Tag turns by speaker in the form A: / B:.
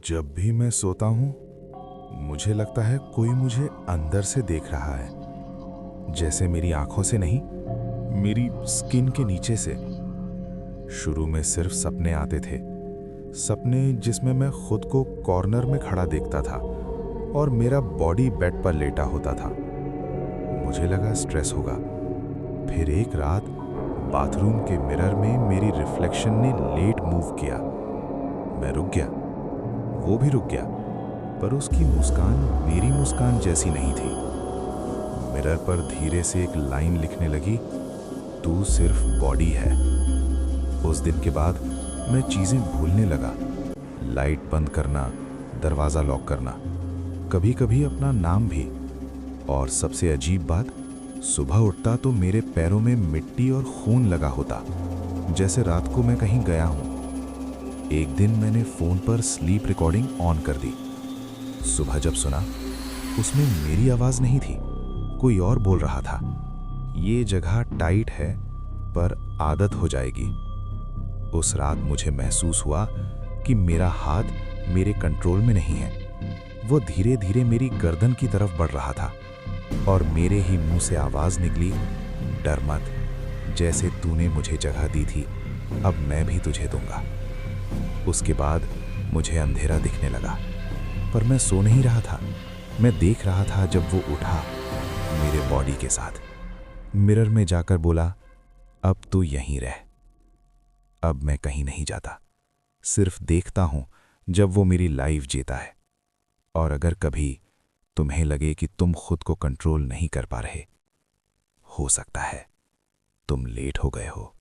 A: जब भी मैं सोता हूँ मुझे लगता है कोई मुझे अंदर से देख रहा है, जैसे मेरी आंखों से नहीं, मेरी स्किन के नीचे से। शुरू में सिर्फ सपने आते थे, सपने जिसमें मैं खुद को कॉर्नर में खड़ा देखता था और मेरा बॉडी बेड पर लेटा होता था। मुझे लगा स्ट्रेस होगा। फिर एक रात बाथरूम के मिरर में मेरी रिफ्लेक्शन ने लेट मूव किया। मैं रुक गया, वो भी रुक गया, पर उसकी मुस्कान मेरी मुस्कान जैसी नहीं थी। मिरर पर धीरे से एक लाइन लिखने लगी, तू सिर्फ बॉडी है। उस दिन के बाद मैं चीजें भूलने लगा। लाइट बंद करना, दरवाजा लॉक करना, कभी कभी अपना नाम भी। और सबसे अजीब बात, सुबह उठता तो मेरे पैरों में मिट्टी और खून लगा होता, जैसे रात को मैं कहीं गया हूं। एक दिन मैंने फोन पर स्लीप रिकॉर्डिंग ऑन कर दी। सुबह जब सुना, उसमें मेरी आवाज नहीं थी, कोई और बोल रहा था, ये जगह टाइट है पर आदत हो जाएगी। उस रात मुझे महसूस हुआ कि मेरा हाथ मेरे कंट्रोल में नहीं है। वो धीरे धीरे मेरी गर्दन की तरफ बढ़ रहा था और मेरे ही मुंह से आवाज निकली, डर मत, जैसे तूने मुझे जगह दी थी, अब मैं भी तुझे दूंगा। उसके बाद मुझे अंधेरा दिखने लगा, पर मैं सो नहीं रहा था। मैं देख रहा था जब वो उठा मेरे बॉडी के साथ, मिरर में जाकर बोला, अब तू यहीं रह। अब मैं कहीं नहीं जाता, सिर्फ देखता हूं जब वो मेरी लाइफ जीता है। और अगर कभी तुम्हें लगे कि तुम खुद को कंट्रोल नहीं कर पा रहे, हो सकता है तुम लेट हो गए हो।